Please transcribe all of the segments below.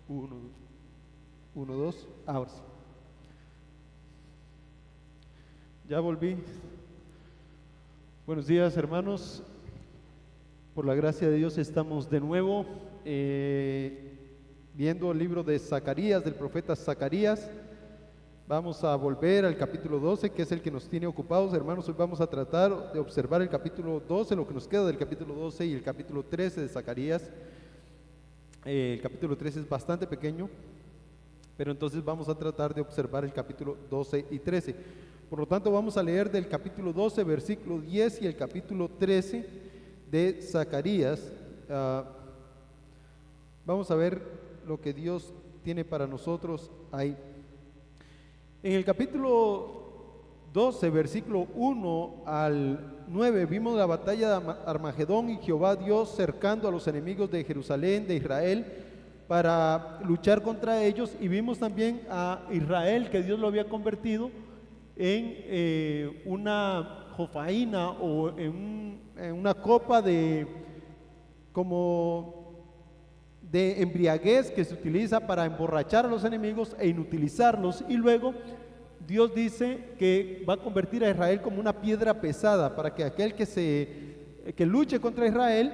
Uno, uno, dos, ahora sí. Ya volví. Buenos días, hermanos. Por la gracia de Dios estamos de nuevo viendo el libro de Zacarías, del profeta Zacarías. Vamos a volver al capítulo 12, que es el que nos tiene ocupados, hermanos. Hoy vamos a tratar de observar el capítulo 12, lo que nos queda del capítulo 12 y el capítulo 13 de Zacarías. El capítulo 13 es bastante pequeño, pero entonces vamos a tratar de observar el capítulo 12 y 13. Por lo tanto, vamos a leer del capítulo 12, versículo 10 y el capítulo 13 de Zacarías. Vamos a ver lo que Dios tiene para nosotros ahí. En el capítulo 12, versículo 1 al 9, vimos la batalla de Armagedón y Jehová Dios cercando a los enemigos de Jerusalén, de Israel, para luchar contra ellos, y vimos también a Israel, que Dios lo había convertido en una jofaína o en una copa como de embriaguez que se utiliza para emborrachar a los enemigos e inutilizarlos, y luego Dios dice que va a convertir a Israel como una piedra pesada para que aquel que luche contra Israel,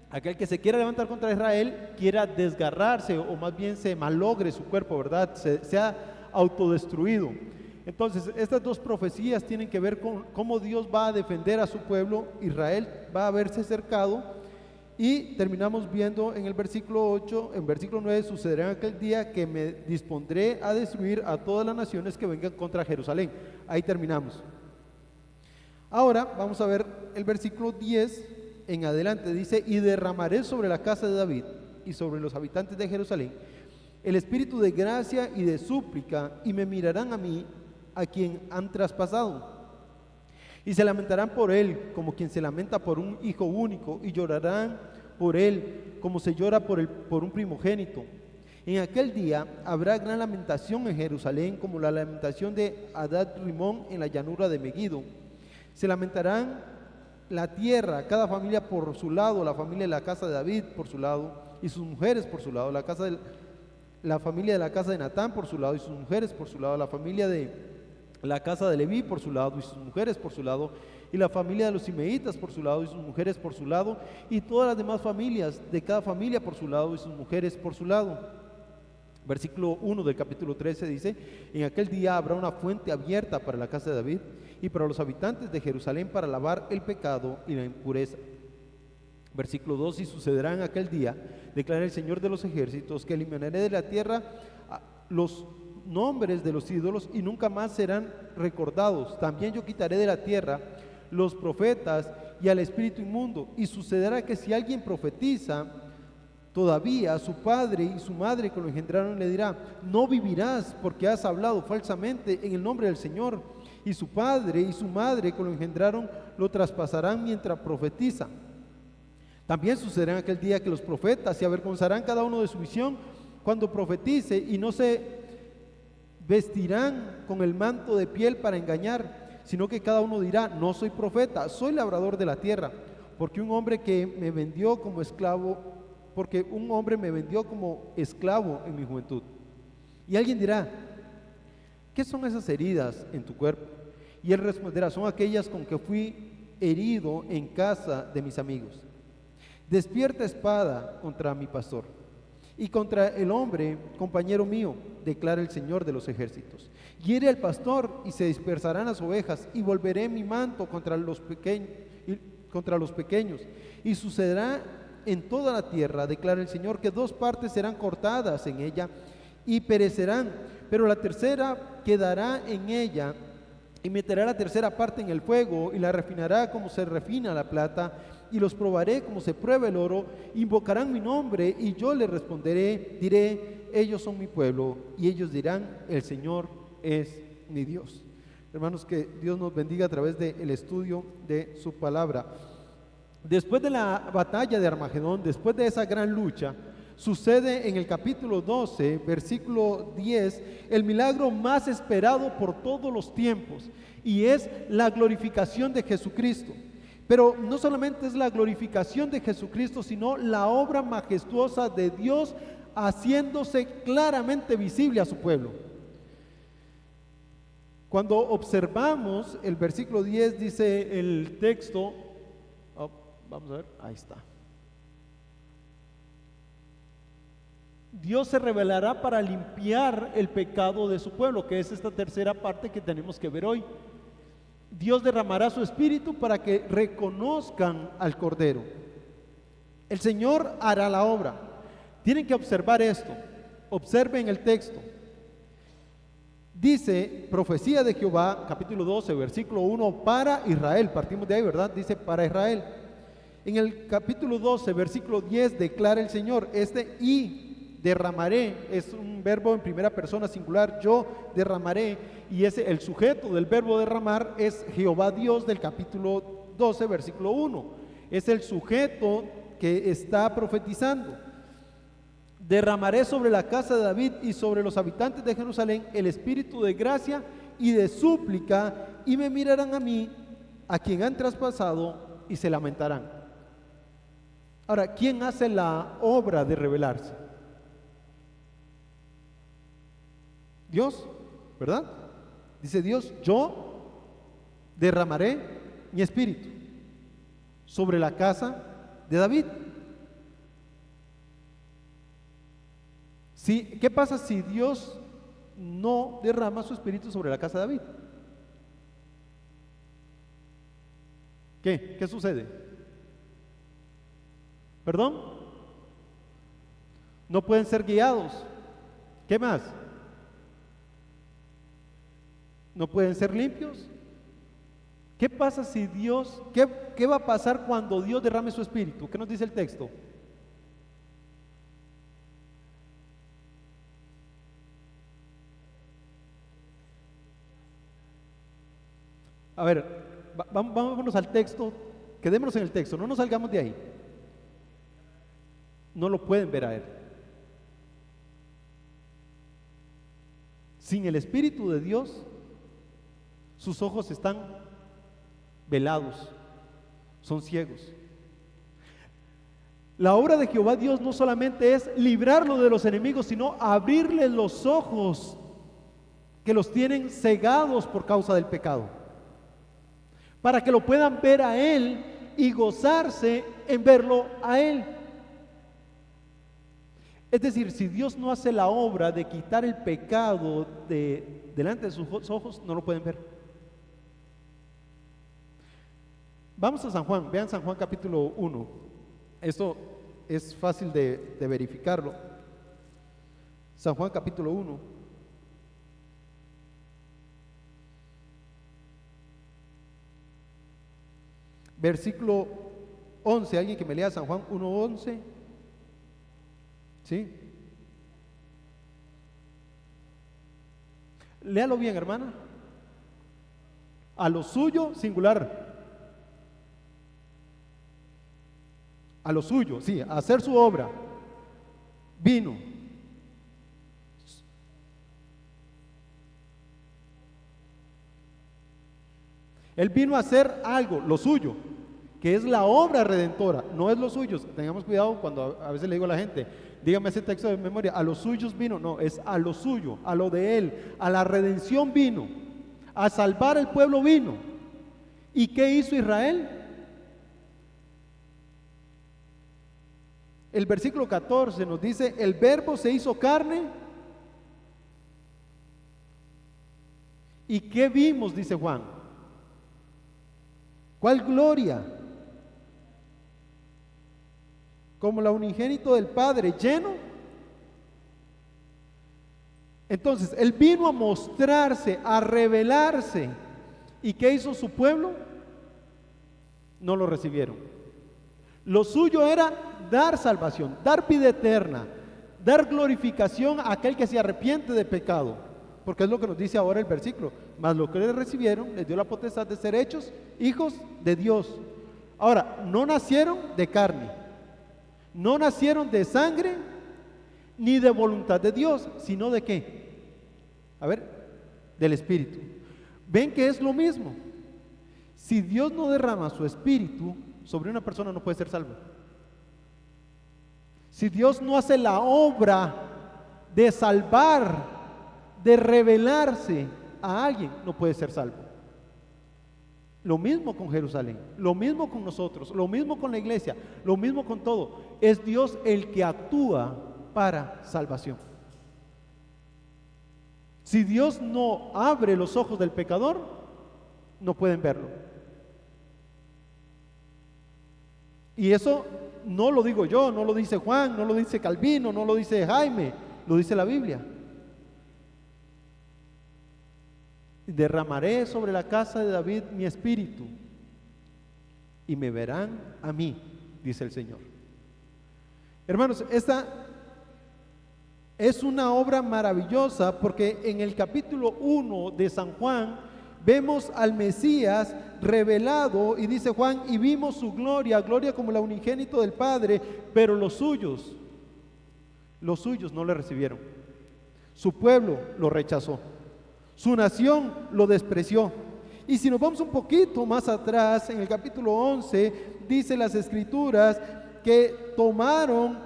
aquel que se quiera levantar contra Israel, quiera desgarrarse o más bien se malogre su cuerpo, ¿verdad? Sea autodestruido. Entonces, estas dos profecías tienen que ver con cómo Dios va a defender a su pueblo. Israel va a verse cercado. Y terminamos viendo en el versículo 8, en versículo 9, sucederá en aquel día que me dispondré a destruir a todas las naciones que vengan contra Jerusalén. Ahí terminamos. Ahora vamos a ver el versículo 10 en adelante. Dice: y derramaré sobre la casa de David y sobre los habitantes de Jerusalén el espíritu de gracia y de súplica, y me mirarán a mí, a quien han traspasado. Y se lamentarán por él como quien se lamenta por un hijo único, y llorarán por él como se llora por un primogénito. En aquel día habrá gran lamentación en Jerusalén, como la lamentación de Hadad Rimón en la llanura de Megido. Se lamentarán la tierra, cada familia por su lado, la familia de la casa de David por su lado, y sus mujeres por su lado, la familia de la casa de Natán por su lado, y sus mujeres por su lado, la familia de la casa de Leví por su lado y sus mujeres por su lado, y la familia de los Simeitas por su lado y sus mujeres por su lado, y todas las demás familias de cada familia por su lado y sus mujeres por su lado. Versículo 1 del capítulo 13 dice: en aquel día habrá una fuente abierta para la casa de David y para los habitantes de Jerusalén, para lavar el pecado y la impureza. Versículo 2: y sucederá en aquel día, declara el Señor de los ejércitos, que eliminaré de la tierra los nombres de los ídolos y nunca más serán recordados. También yo quitaré de la tierra los profetas y al espíritu inmundo. Y sucederá que si alguien profetiza todavía, su padre y su madre que lo engendraron le dirá: no vivirás, porque has hablado falsamente en el nombre del Señor. Y su padre y su madre que lo engendraron lo traspasarán mientras profetiza. También sucederá en aquel día que los profetas se avergonzarán cada uno de su visión cuando profetice, y no se vestirán con el manto de piel para engañar, sino que cada uno dirá: no soy profeta, soy labrador de la tierra, porque un hombre me vendió como esclavo en mi juventud. Y alguien dirá: ¿qué son esas heridas en tu cuerpo? Y él responderá: son aquellas con que fui herido en casa de mis amigos. Despierta espada contra mi pastor y contra el hombre compañero mío, declara el Señor de los ejércitos. Hiere al pastor y se dispersarán las ovejas, y volveré mi manto contra los pequeños. Y sucederá en toda la tierra, declara el Señor, que dos partes serán cortadas en ella y perecerán, pero la tercera quedará en ella, y meterá la tercera parte en el fuego y la refinará como se refina la plata, y los probaré como se prueba el oro. Invocarán mi nombre y yo les responderé, diré: ellos son mi pueblo. Y ellos dirán: el Señor es mi Dios. Hermanos, que Dios nos bendiga a través del estudio de su palabra. Después de la batalla de Armagedón, después de esa gran lucha, sucede en el capítulo 12, versículo 10, el milagro más esperado por todos los tiempos, y es la glorificación de Jesucristo. Pero no solamente es la glorificación de Jesucristo, sino la obra majestuosa de Dios haciéndose claramente visible a su pueblo. Cuando observamos el versículo 10, dice el texto, vamos a ver, ahí está. Dios se revelará para limpiar el pecado de su pueblo, que es esta tercera parte que tenemos que ver hoy. Dios derramará su espíritu para que reconozcan al Cordero. El Señor hará la obra. Tienen que observar esto. Observen el texto. Dice, profecía de Jehová, capítulo 12, versículo 1, para Israel. Partimos de ahí, ¿verdad? Dice, para Israel. En el capítulo 12, versículo 10, declara el Señor, y derramaré, es un verbo en primera persona singular, yo derramaré, y el sujeto del verbo derramar es Jehová Dios del capítulo 12, versículo 1. Es el sujeto que está profetizando. Derramaré sobre la casa de David y sobre los habitantes de Jerusalén el espíritu de gracia y de súplica, y me mirarán a mí, a quien han traspasado, y se lamentarán. Ahora, ¿quién hace la obra de revelarse? Dios, ¿verdad? Dice Dios, yo derramaré mi espíritu sobre la casa de David. ¿Sí? ¿Qué pasa si Dios no derrama su espíritu sobre la casa de David? ¿Qué sucede? ¿Perdón? No pueden ser guiados. ¿Qué más? ¿No pueden ser limpios? ¿Qué pasa si Dios, qué va a pasar cuando Dios derrame su espíritu? ¿Qué nos dice el texto? A ver, vámonos al texto, quedémonos en el texto, no nos salgamos de ahí. No lo pueden ver a Él. Sin el Espíritu de Dios, sus ojos están velados, son ciegos. La obra de Jehová Dios no solamente es librarlo de los enemigos, sino abrirle los ojos que los tienen cegados por causa del pecado, para que lo puedan ver a Él y gozarse en verlo a Él. Es decir, si Dios no hace la obra de quitar el pecado delante de sus ojos, no lo pueden ver. Vamos a San Juan, vean San Juan capítulo 1. Esto es fácil de verificarlo. San Juan capítulo 1. Versículo 11, alguien que me lea San Juan 1:11. ¿Sí? Léalo bien, hermana. A lo suyo, singular. A lo suyo, sí, a hacer su obra. Vino. Él vino a hacer algo, lo suyo, que es la obra redentora, no es lo suyo. Tengamos cuidado cuando a veces le digo a la gente, dígame ese texto de memoria, a los suyos vino, no, es a lo suyo, a lo de Él, a la redención vino, a salvar el pueblo vino. ¿Y qué hizo Israel? El versículo 14 nos dice, el verbo se hizo carne. ¿Y qué vimos? Dice Juan. ¿Cuál gloria? Como la unigénito del Padre, lleno. Entonces, Él vino a mostrarse, a revelarse. ¿Y qué hizo su pueblo? No lo recibieron. Lo suyo era dar salvación, dar vida eterna, dar glorificación a aquel que se arrepiente de pecado, porque es lo que nos dice ahora el versículo. Mas lo que le recibieron les dio la potestad de ser hechos hijos de Dios. Ahora, no nacieron de carne, no nacieron de sangre, ni de voluntad de Dios, sino de ¿qué? A ver, del Espíritu. Ven que es lo mismo. Si Dios no derrama su Espíritu sobre una persona, no puede ser salvo. Si Dios no hace la obra de salvar, de revelarse a alguien, no puede ser salvo. Lo mismo con Jerusalén, lo mismo con nosotros, lo mismo con la iglesia, lo mismo con todo. Es Dios el que actúa para salvación. Si Dios no abre los ojos del pecador, no pueden verlo. Y eso no lo digo yo, no lo dice Juan, no lo dice Calvino, no lo dice Jaime, lo dice la Biblia. Derramaré sobre la casa de David mi espíritu y me verán a mí, dice el Señor. Hermanos, esta es una obra maravillosa porque en el capítulo 1 de San Juan vemos al Mesías revelado y dice Juan, y vimos su gloria, gloria como la unigénito del Padre, pero los suyos no le recibieron. Su pueblo lo rechazó. Su nación lo despreció. Y si nos vamos un poquito más atrás, en el capítulo 11, dice las Escrituras que tomaron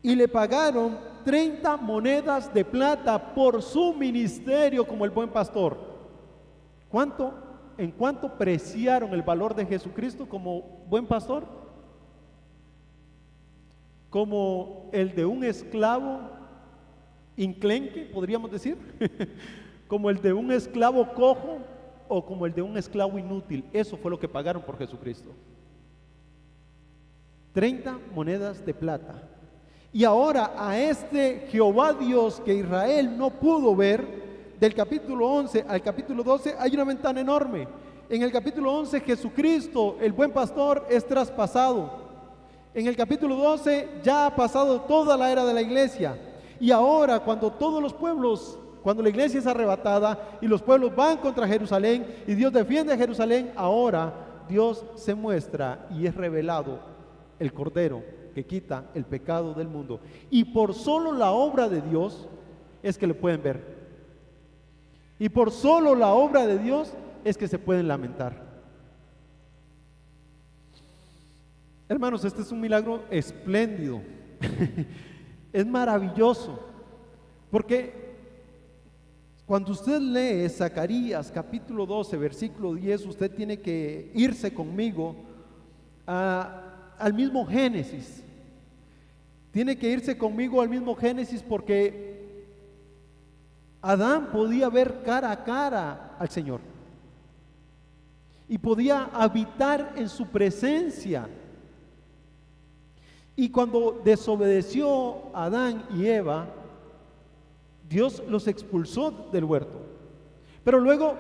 y le pagaron 30 monedas de plata por su ministerio como el buen pastor. ¿En cuánto preciaron el valor de Jesucristo como buen pastor? Como el de un esclavo enclenque, podríamos decir, como el de un esclavo cojo o como el de un esclavo inútil. Eso fue lo que pagaron por Jesucristo. 30 monedas de plata. Y ahora a este Jehová Dios que Israel no pudo ver, del capítulo 11 al capítulo 12 hay una ventana enorme. En el capítulo 11 Jesucristo, el buen pastor, es traspasado. En el capítulo 12 ya ha pasado toda la era de la iglesia. Y ahora cuando todos los pueblos, cuando la iglesia es arrebatada y los pueblos van contra Jerusalén y Dios defiende a Jerusalén, ahora Dios se muestra y es revelado el Cordero que quita el pecado del mundo. Y por solo la obra de Dios es que le pueden ver. Y por solo la obra de Dios es que se pueden lamentar. Hermanos, este es un milagro espléndido. Es maravilloso. Porque cuando usted lee Zacarías capítulo 12, versículo 10, usted tiene que irse conmigo al mismo Génesis. Tiene que irse conmigo al mismo Génesis porque Adán podía ver cara a cara al Señor y podía habitar en su presencia. Y cuando desobedeció Adán y Eva, Dios los expulsó del huerto. Pero luego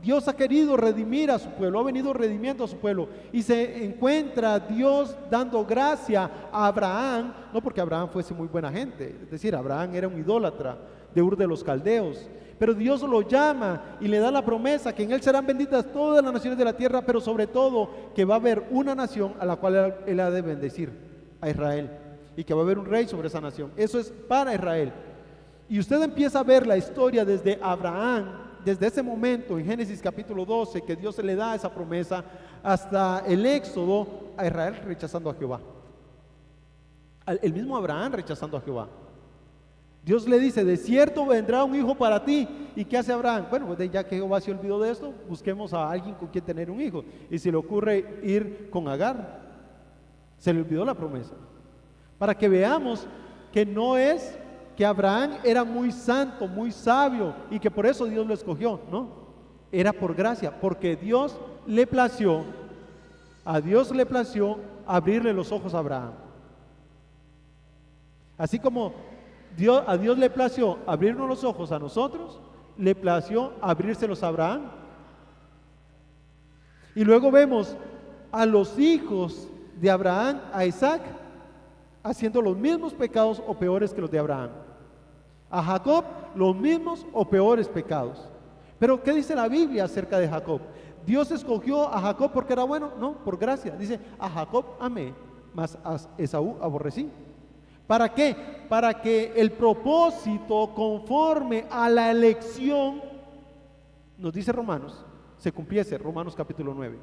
Dios ha querido redimir a su pueblo, ha venido redimiendo a su pueblo, y se encuentra Dios dando gracia a Abraham, no porque Abraham fuese muy buena gente, es decir, Abraham era un idólatra de Ur de los Caldeos, pero Dios lo llama y le da la promesa que en él serán benditas todas las naciones de la tierra, pero sobre todo que va a haber una nación a la cual él ha de bendecir, a Israel, y que va a haber un rey sobre esa nación. Eso es para Israel. Y usted empieza a ver la historia desde Abraham, desde ese momento en Génesis capítulo 12, que Dios se le da esa promesa, hasta el éxodo, a Israel rechazando a Jehová. El mismo Abraham rechazando a Jehová. Dios le dice, de cierto vendrá un hijo para ti. ¿Y qué hace Abraham? Bueno, pues ya que Jehová se olvidó de esto, busquemos a alguien con quien tener un hijo. Y se le ocurre ir con Agar. Se le olvidó la promesa. Para que veamos que no es que Abraham era muy santo, muy sabio y que por eso Dios lo escogió, no, era por gracia, porque a Dios le plació abrirle los ojos a Abraham. Así como a Dios le plació abrirnos los ojos a nosotros, le plació abrírselos a Abraham. Y luego vemos a los hijos de Abraham, a Isaac, haciendo los mismos pecados o peores que los de Abraham. A Jacob, los mismos o peores pecados. Pero ¿qué dice la Biblia acerca de Jacob? ¿Dios escogió a Jacob porque era bueno? No, por gracia. Dice, a Jacob amé, mas a Esaú aborrecí. ¿Para qué? Para que el propósito conforme a la elección, nos dice Romanos, se cumpliese. Romanos capítulo 9.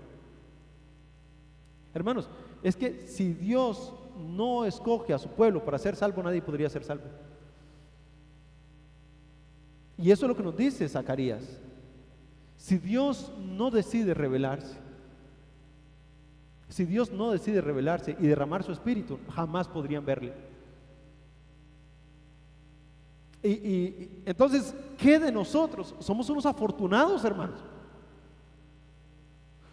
Hermanos, es que si Dios no escoge a su pueblo para ser salvo, nadie podría ser salvo. Y eso es lo que nos dice Zacarías. Si Dios no decide revelarse, si Dios no decide revelarse y derramar su espíritu, jamás podrían verle. Y entonces, ¿qué de nosotros? Somos unos afortunados, hermanos.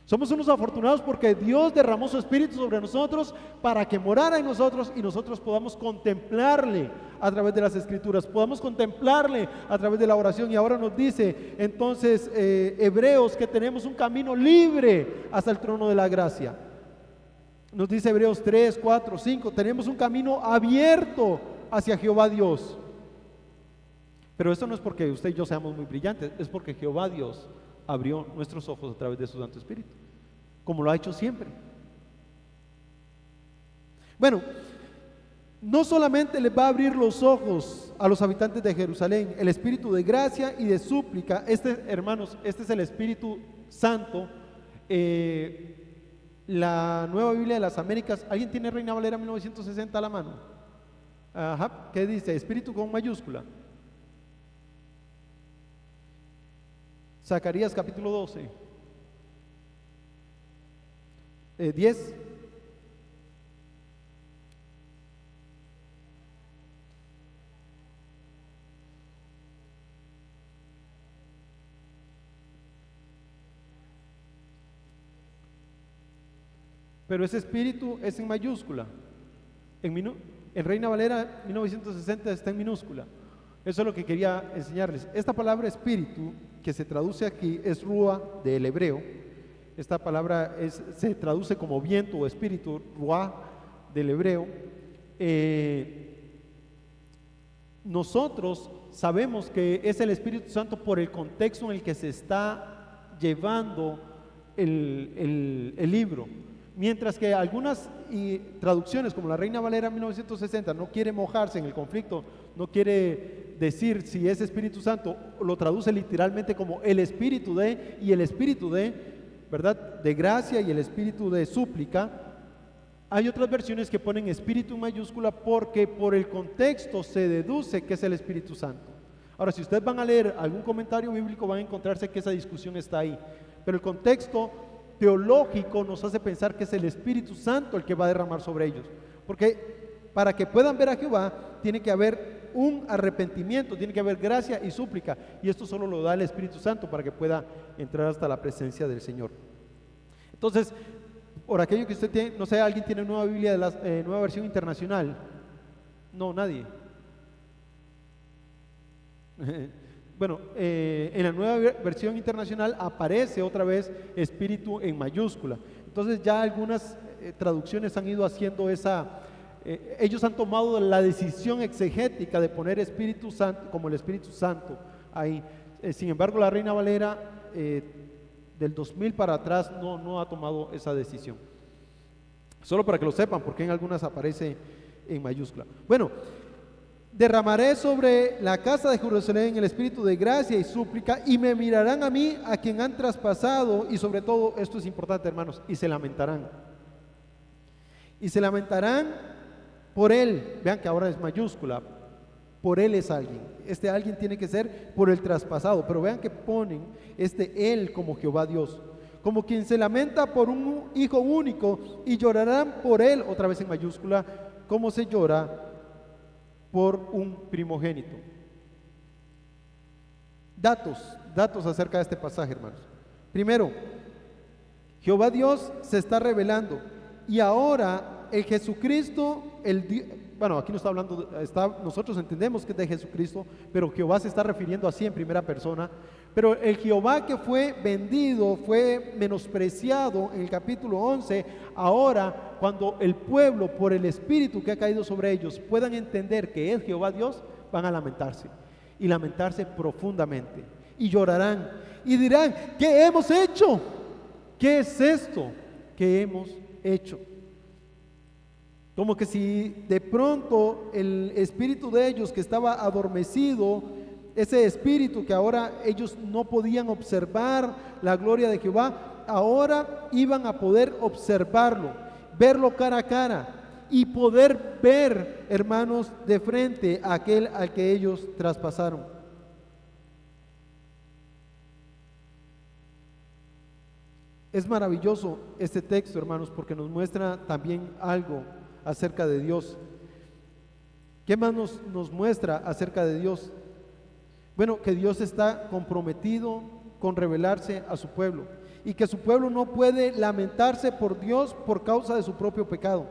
Somos unos afortunados porque Dios derramó su espíritu sobre nosotros para que morara en nosotros y nosotros podamos contemplarle a través de las escrituras, podamos contemplarle a través de la oración. Y ahora nos dice entonces Hebreos que tenemos un camino libre hasta el trono de la gracia. Nos dice Hebreos 3, 4, 5, tenemos un camino abierto hacia Jehová Dios. Pero esto no es porque usted y yo seamos muy brillantes, es porque Jehová Dios abrió nuestros ojos a través de su Santo Espíritu, como lo ha hecho siempre. Bueno, no solamente les va a abrir los ojos a los habitantes de Jerusalén, el espíritu de gracia y de súplica. Hermanos, este es el Espíritu Santo. La Nueva Biblia de las Américas, ¿alguien tiene Reina Valera 1960 a la mano? Ajá, ¿qué dice? Espíritu con mayúscula. Zacarías capítulo 12, 10. Pero ese espíritu es en mayúscula. En Reina Valera 1960 está en minúscula. Eso es lo que quería enseñarles. Esta palabra espíritu, que se traduce aquí, es ruah del hebreo. Esta palabra se traduce como viento o espíritu, ruah del hebreo. Nosotros sabemos que es el Espíritu Santo por el contexto en el que se está llevando el libro. Mientras que algunas traducciones, como la Reina Valera 1960, no quiere mojarse en el conflicto, no quiere decir si es Espíritu Santo, lo traduce literalmente como el Espíritu de, y el Espíritu de, ¿verdad?, de gracia y el Espíritu de súplica. Hay otras versiones que ponen Espíritu en mayúscula porque por el contexto se deduce que es el Espíritu Santo. Ahora, si ustedes van a leer algún comentario bíblico, van a encontrarse que esa discusión está ahí, pero el contexto teológico nos hace pensar que es el Espíritu Santo el que va a derramar sobre ellos, porque para que puedan ver a Jehová tiene que haber un arrepentimiento, tiene que haber gracia y súplica, y esto solo lo da el Espíritu Santo para que pueda entrar hasta la presencia del Señor. Entonces, por aquello que usted tiene, no sé, ¿alguien tiene nueva Biblia de la nueva versión internacional? No, nadie. Bueno, en la nueva versión internacional aparece otra vez espíritu en mayúscula. Entonces ya algunas traducciones han ido haciendo ellos han tomado la decisión exegética de poner Espíritu Santo como el Espíritu Santo ahí. Sin embargo, la Reina Valera del 2000 para atrás no ha tomado esa decisión. Solo para que lo sepan, porque en algunas aparece en mayúscula. Bueno, derramaré sobre la casa de Jerusalén el espíritu de gracia y súplica, y me mirarán a mí, a quien han traspasado, y sobre todo, esto es importante, hermanos, y se lamentarán. Y se lamentarán por él. Vean que ahora es mayúscula. Por él es alguien. Este alguien tiene que ser por el traspasado. Pero vean que ponen él como Jehová Dios. Como quien se lamenta por un hijo único, y llorarán por él, otra vez en mayúscula, como se llora por un primogénito. Datos acerca de este pasaje, hermanos. Primero, Jehová Dios se está revelando, y ahora el Jesucristo, bueno, aquí no está hablando, nosotros entendemos que es de Jesucristo, pero Jehová se está refiriendo así en primera persona. Pero el Jehová que fue vendido, fue menospreciado en el capítulo 11, ahora cuando el pueblo, por el Espíritu que ha caído sobre ellos, puedan entender que es Jehová Dios, van a lamentarse, y lamentarse profundamente, y llorarán, y dirán: ¿qué hemos hecho? ¿Qué es esto que hemos hecho? Como que si de pronto el espíritu de ellos que estaba adormecido, ese espíritu que ahora ellos no podían observar la gloria de Jehová, ahora iban a poder observarlo, verlo cara a cara, y poder ver, hermanos, de frente a aquel al que ellos traspasaron. Es maravilloso este texto, hermanos, porque nos muestra también algo acerca de Dios. ¿Qué más nos muestra acerca de Dios? Bueno, que Dios está comprometido con revelarse a su pueblo y que su pueblo no puede lamentarse por Dios por causa de su propio pecado.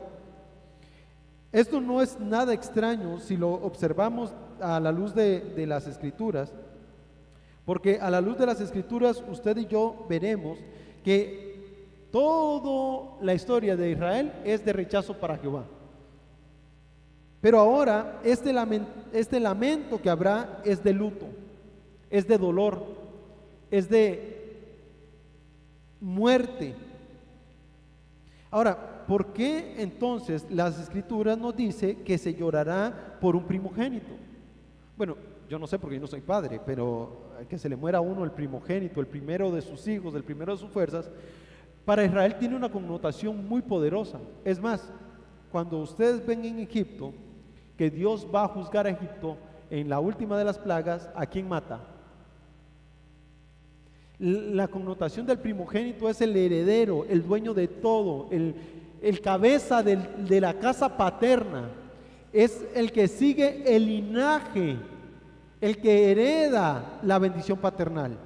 Esto no es nada extraño si lo observamos a la luz de las Escrituras, porque a la luz de las Escrituras usted y yo veremos que toda la historia de Israel es de rechazo para Jehová. Pero ahora este lamento que habrá es de luto, es de dolor, es de muerte. Ahora, ¿por qué entonces las Escrituras nos dice que se llorará por un primogénito? Bueno, yo no sé porque yo no soy padre, pero que se le muera a uno el primogénito, el primero de sus hijos, el primero de sus fuerzas, para Israel tiene una connotación muy poderosa. Es más, cuando ustedes ven en Egipto que Dios va a juzgar a Egipto en la última de las plagas, ¿a quién mata? La connotación del primogénito es el heredero, el dueño de todo, el cabeza de la casa paterna, es el que sigue el linaje, el que hereda la bendición paternal.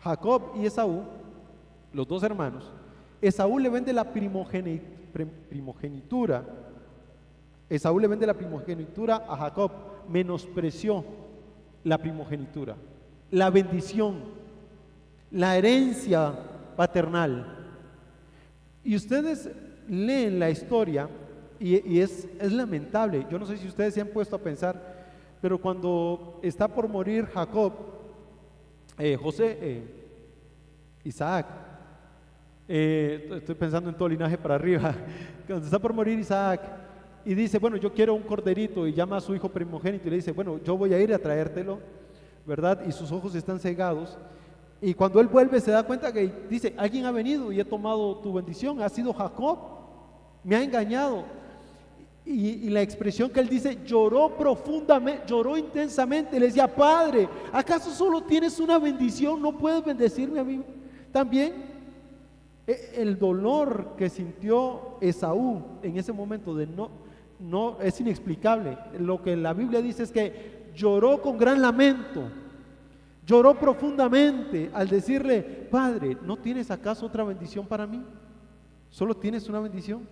Jacob y Esaú, los dos hermanos, Esaú le vende la primogenitura. Esaú le vende la primogenitura a Jacob, menospreció la primogenitura, la bendición, la herencia paternal. Y ustedes leen la historia y es lamentable. Yo no sé si ustedes se han puesto a pensar, pero cuando está por morir Jacob, Isaac, estoy pensando en todo linaje para arriba, cuando está por morir Isaac y dice, bueno, yo quiero un corderito, y llama a su hijo primogénito y le dice, bueno, yo voy a ir a traértelo, ¿verdad? Y sus ojos están cegados, y cuando él vuelve se da cuenta que dice, alguien ha venido y he tomado tu bendición, ha sido Jacob, me ha engañado. Y la expresión que él dice, lloró profundamente, lloró intensamente, le decía, Padre, ¿acaso solo tienes una bendición? ¿No puedes bendecirme a mí también? El dolor que sintió Esaú en ese momento de no es inexplicable. Lo que la Biblia dice es que lloró con gran lamento, lloró profundamente al decirle, Padre, ¿no tienes acaso otra bendición para mí? ¿Solo tienes una bendición?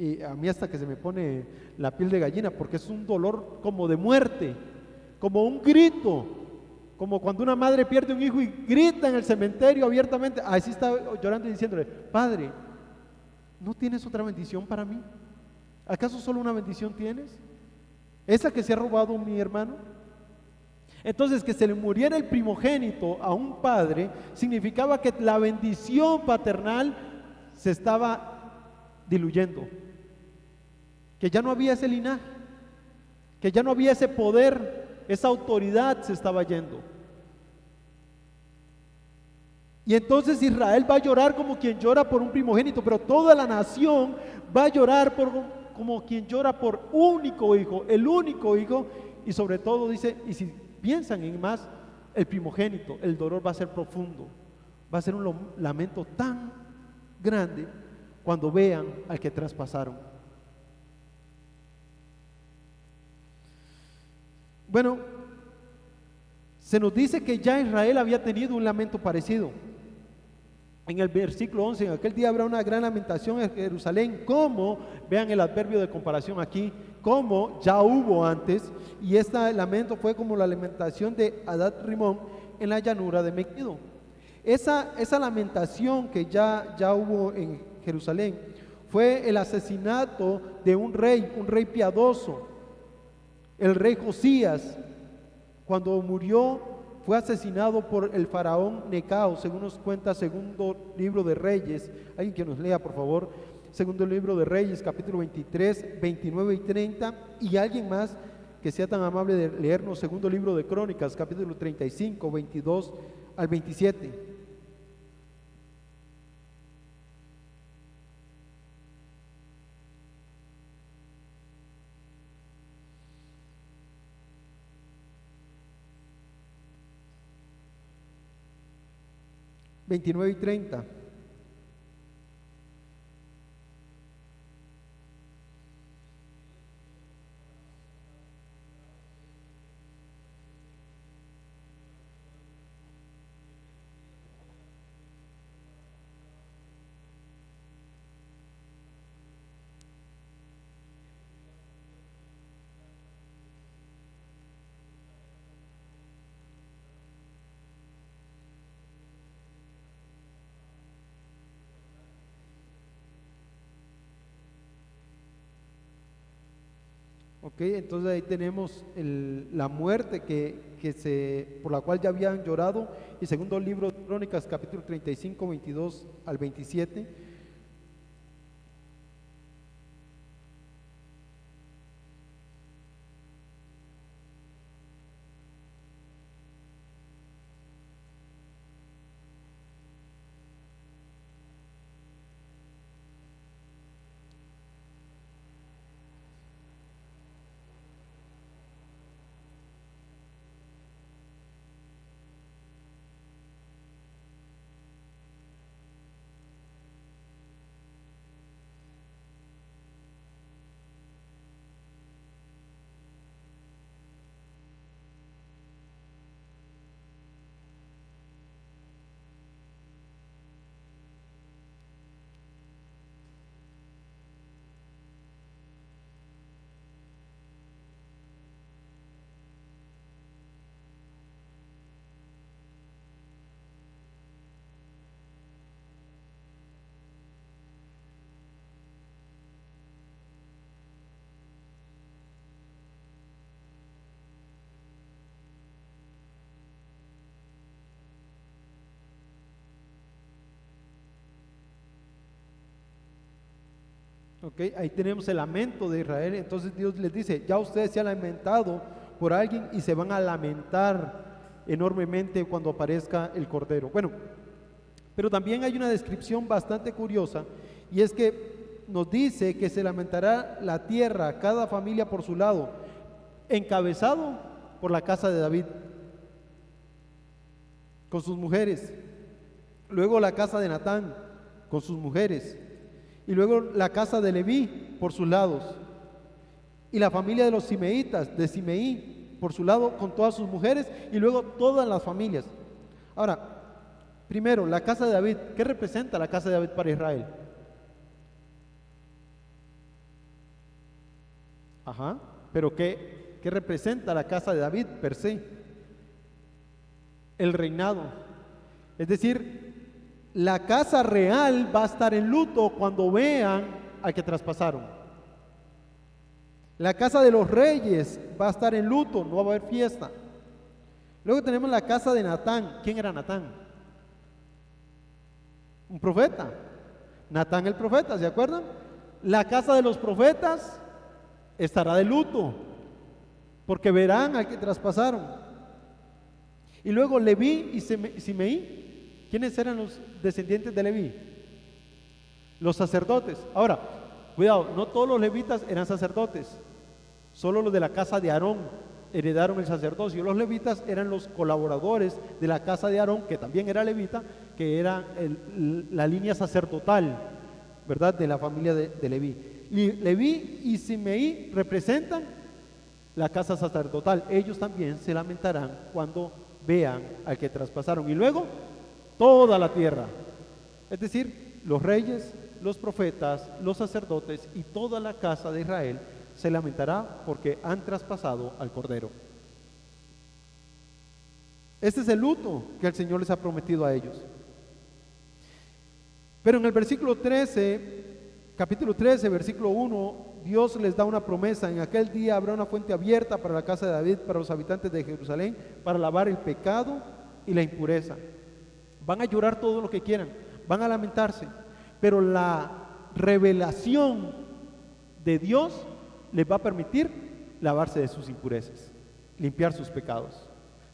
Y a mí hasta que se me pone la piel de gallina, porque es un dolor como de muerte, como un grito, como cuando una madre pierde un hijo y grita en el cementerio abiertamente. Así está llorando y diciéndole, Padre, ¿no tienes otra bendición para mí? ¿Acaso solo una bendición tienes? ¿Esa que se ha robado mi hermano? Entonces, que se le muriera el primogénito a un padre significaba que la bendición paternal se estaba diluyendo, que ya no había ese linaje, que ya no había ese poder, esa autoridad se estaba yendo. Y entonces Israel va a llorar como quien llora por un primogénito, pero toda la nación va a llorar como quien llora por único hijo, el único hijo, y sobre todo dice, y si piensan en más, el primogénito, el dolor va a ser profundo, va a ser un lamento tan grande cuando vean al que traspasaron. Bueno, se nos dice que ya Israel había tenido un lamento parecido. En el versículo 11, en aquel día habrá una gran lamentación en Jerusalén, como, vean el adverbio de comparación aquí, como ya hubo antes, y este lamento fue como la lamentación de Adad Rimón en la llanura de Megiddo. Esa lamentación que ya hubo en Jerusalén fue el asesinato de un rey piadoso, el rey Josías. Cuando murió fue asesinado por el faraón Necao, según nos cuenta segundo libro de Reyes. Alguien que nos lea, por favor, segundo libro de Reyes, capítulo 23, 29 y 30, y alguien más que sea tan amable de leernos segundo libro de Crónicas, capítulo 35, 22 al 27. 29 y 30. Ok, entonces ahí tenemos la muerte por la cual ya habían llorado. Y segundo libro de Crónicas, capítulo 35, 22 al 27. Ok, ahí tenemos el lamento de Israel. Entonces Dios les dice, ya ustedes se han lamentado por alguien y se van a lamentar enormemente cuando aparezca el Cordero. Bueno, pero también hay una descripción bastante curiosa, y es que nos dice que se lamentará la tierra, cada familia por su lado, encabezado por la casa de David, con sus mujeres, luego la casa de Natán, con sus mujeres, y luego la casa de Leví por sus lados, y la familia de los Simeitas, de Simeí, por su lado, con todas sus mujeres, y luego todas las familias. Ahora, primero, la casa de David. ¿Qué representa la casa de David para Israel? Ajá, pero ¿qué representa la casa de David per se? El reinado. Es decir, la casa real va a estar en luto cuando vean al que traspasaron. La casa de los reyes va a estar en luto, no va a haber fiesta. Luego tenemos la casa de Natán. ¿Quién era Natán? Un profeta. Natán el profeta, ¿se acuerdan? La casa de los profetas estará de luto, porque verán al que traspasaron. Y luego Leví y Simeí. ¿Quiénes eran los descendientes de Leví? Los sacerdotes. Ahora, cuidado, no todos los levitas eran sacerdotes, solo los de la casa de Aarón heredaron el sacerdocio. Los levitas eran los colaboradores de la casa de Aarón, que también era levita, que era la línea sacerdotal, ¿verdad?, de la familia de Leví. Y Leví y Simeí representan la casa sacerdotal. Ellos también se lamentarán cuando vean al que traspasaron. Y luego toda la tierra, es decir, los reyes, los profetas, los sacerdotes y toda la casa de Israel se lamentará porque han traspasado al Cordero. Este es el luto que el Señor les ha prometido a ellos. Pero en el versículo 13, capítulo 13, versículo 1, Dios les da una promesa: en aquel día habrá una fuente abierta para la casa de David, para los habitantes de Jerusalén, para lavar el pecado y la impureza. Van a llorar todo lo que quieran, van a lamentarse, pero la revelación de Dios les va a permitir lavarse de sus impurezas, limpiar sus pecados.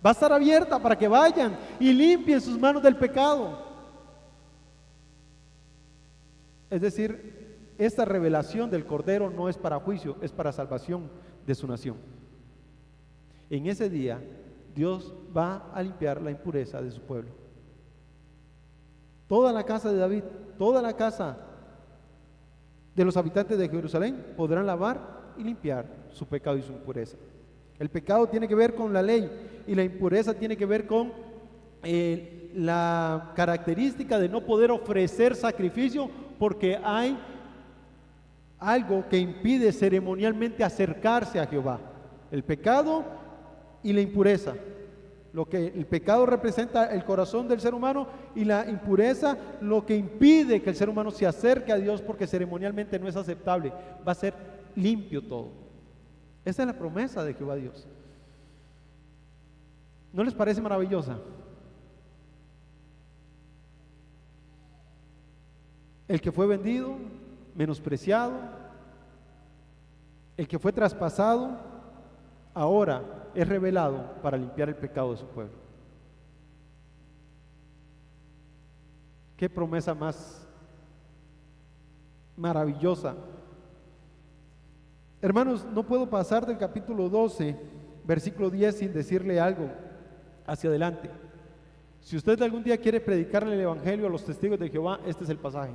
Va a estar abierta para que vayan y limpien sus manos del pecado. Es decir, esta revelación del Cordero no es para juicio, es para salvación de su nación. En ese día, Dios va a limpiar la impureza de su pueblo. Toda la casa de David, toda la casa de los habitantes de Jerusalén podrán lavar y limpiar su pecado y su impureza. El pecado tiene que ver con la ley y la impureza tiene que ver con la característica de no poder ofrecer sacrificio porque hay algo que impide ceremonialmente acercarse a Jehová. El pecado y la impureza. Lo que el pecado representa el corazón del ser humano y la impureza lo que impide que el ser humano se acerque a Dios porque ceremonialmente no es aceptable. Va a ser limpio todo. Esa es la promesa de Jehová Dios. ¿No les parece maravillosa? El que fue vendido, menospreciado, el que fue traspasado, ahora es revelado para limpiar el pecado de su pueblo. Qué promesa más maravillosa. Hermanos, no puedo pasar del capítulo 12, versículo 10 sin decirle algo hacia adelante. Si usted algún día quiere predicarle el evangelio a los testigos de Jehová, este es el pasaje.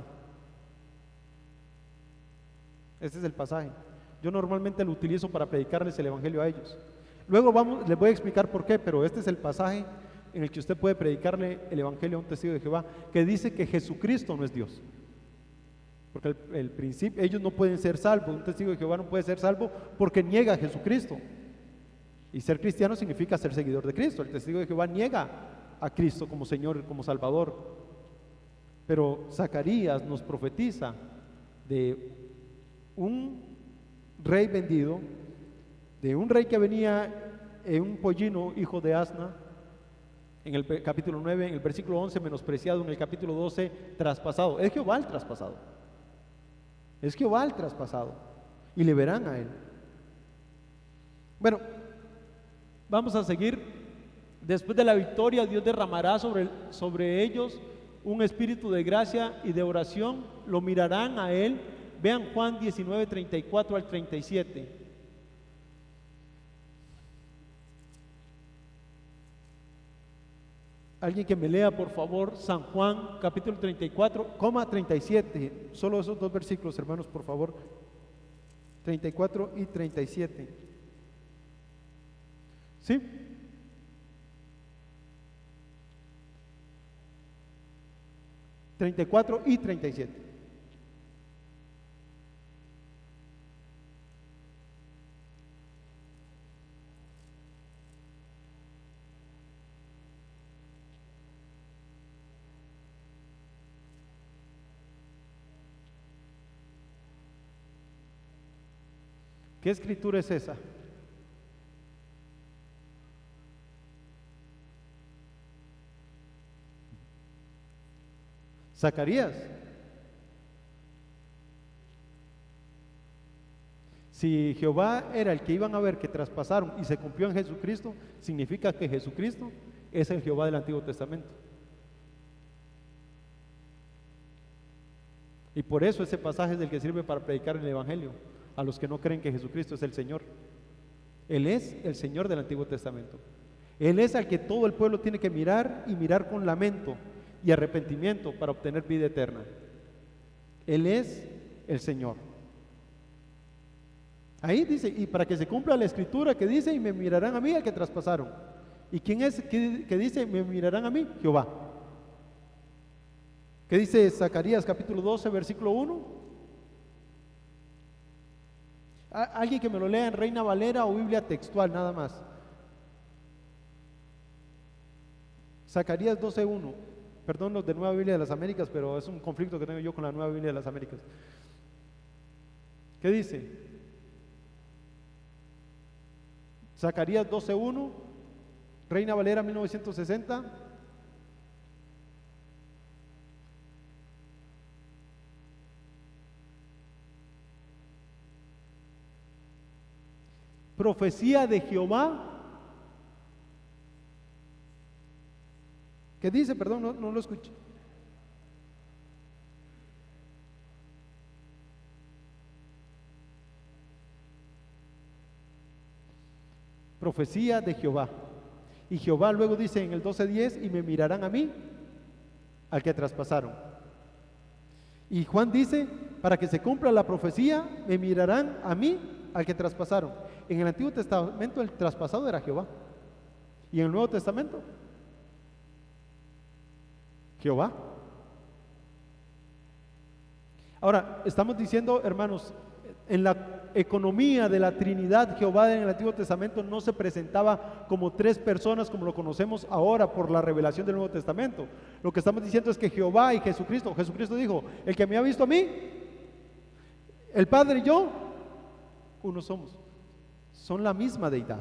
Este es el pasaje. Yo normalmente lo utilizo para predicarles el evangelio a ellos. Luego les voy a explicar por qué, pero este es el pasaje en el que usted puede predicarle el evangelio a un testigo de Jehová que dice que Jesucristo no es Dios. Porque el principio, ellos no pueden ser salvos, un testigo de Jehová no puede ser salvo porque niega a Jesucristo. Y ser cristiano significa ser seguidor de Cristo. El testigo de Jehová niega a Cristo como Señor, como Salvador. Pero Zacarías nos profetiza de un rey vendido, de un rey que venía en un pollino, hijo de asna, en el capítulo 9, en el versículo 11, menospreciado, en el capítulo 12, traspasado. Es Jehová el traspasado. Es Jehová el traspasado. Y le verán a él. Bueno, vamos a seguir. Después de la victoria, Dios derramará sobre ellos un espíritu de gracia y de oración. Lo mirarán a él. Vean Juan 19, 34 al 37. Alguien que me lea, por favor, San Juan, capítulo 34, 37. Solo esos dos versículos, hermanos, por favor. 34 y 37. ¿Sí? ¿34 y 37? ¿Qué escritura es esa? Zacarías. Si Jehová era el que iban a ver que traspasaron y se cumplió en Jesucristo, significa que Jesucristo es el Jehová del Antiguo Testamento. Y por eso ese pasaje es el que sirve para predicar el Evangelio a los que no creen que Jesucristo es el Señor. Él es el Señor del Antiguo Testamento. Él es al que todo el pueblo tiene que mirar y mirar con lamento y arrepentimiento para obtener vida eterna. Él es el Señor. Ahí dice, y para que se cumpla la escritura que dice, y me mirarán a mí al que traspasaron. ¿Y quién es que dice, me mirarán a mí? Jehová. ¿Qué dice Zacarías capítulo 12, versículo 1? Alguien que me lo lea en Reina Valera o Biblia textual, nada más. Zacarías 12:1. Perdón, los de Nueva Biblia de las Américas, pero es un conflicto que tengo yo con la Nueva Biblia de las Américas. ¿Qué dice? Zacarías 12:1, Reina Valera 1960. Profecía de Jehová. ¿Qué dice? Perdón, no lo escuché. Profecía de Jehová. Y Jehová luego dice en el 12:10, y me mirarán a mí al que traspasaron. Y Juan dice, para que se cumpla la profecía, me mirarán a mí, al que traspasaron. En el Antiguo Testamento el traspasado era Jehová. Y en el Nuevo Testamento, Jehová. Ahora, estamos diciendo, hermanos, en la economía de la Trinidad, Jehová en el Antiguo Testamento no se presentaba como tres personas como lo conocemos ahora por la revelación del Nuevo Testamento. Lo que estamos diciendo es que Jehová y Jesucristo dijo, el que me ha visto a mí, el Padre y yo, uno somos. Son la misma deidad.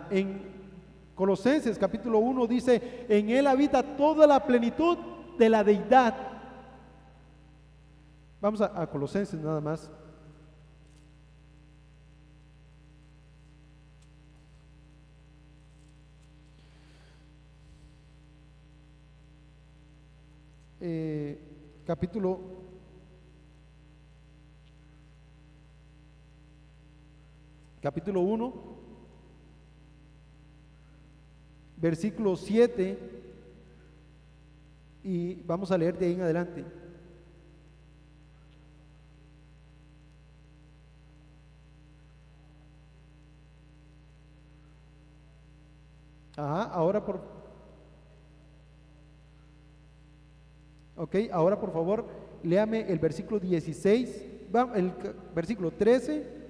En Colosenses capítulo 1 dice, en él habita toda la plenitud de la deidad. Vamos a Colosenses nada más. Capítulo 1, versículo 7, y vamos a leer de ahí en adelante. Ahora por favor, léame el versículo 16, el versículo 13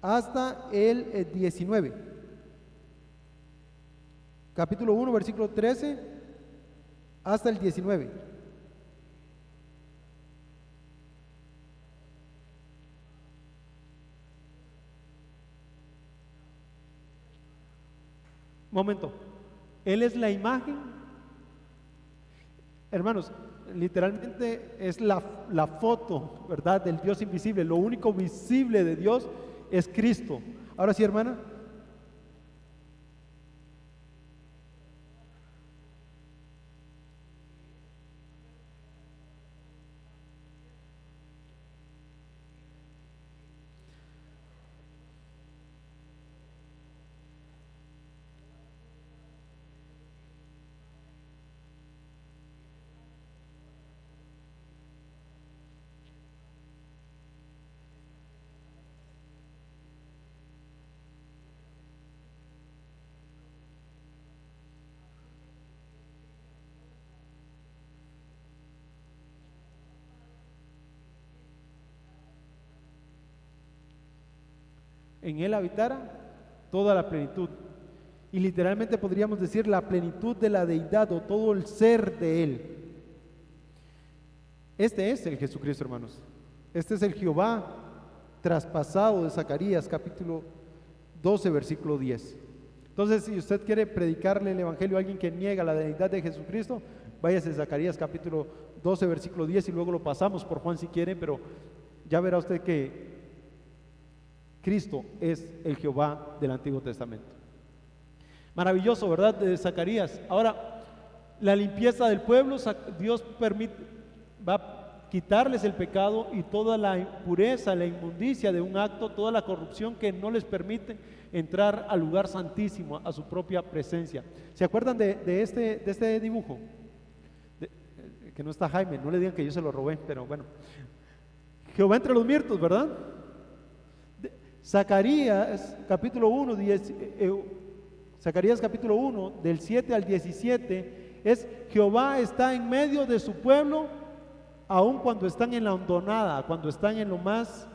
hasta el 19. Capítulo 1, versículo 13 hasta el 19. Momento, Él es la imagen, hermanos, literalmente es la foto, ¿verdad?, del Dios invisible. Lo único visible de Dios es Cristo. Ahora sí, hermana. En él habitara toda la plenitud, y literalmente podríamos decir la plenitud de la deidad o todo el ser de él. Este es el Jesucristo, hermanos. Este es el Jehová traspasado de Zacarías capítulo 12 versículo 10. Entonces, si usted quiere predicarle el evangelio a alguien que niega la deidad de Jesucristo, váyase a Zacarías capítulo 12 versículo 10 y luego lo pasamos por Juan si quiere, pero ya verá usted que Cristo es el Jehová del Antiguo Testamento. Maravilloso, ¿verdad? De Zacarías. Ahora, la limpieza del pueblo, Dios va a quitarles el pecado y toda la impureza, la inmundicia de un acto, toda la corrupción que no les permite entrar al lugar santísimo, a su propia presencia. ¿Se acuerdan de este dibujo? Que no está Jaime, no le digan que yo se lo robé, pero bueno. Jehová entre los mirtos, ¿verdad? Zacarías capítulo 1, Zacarías capítulo 1, del 7 al 17, es Jehová está en medio de su pueblo, aun cuando están en la hondonada, cuando están en lo más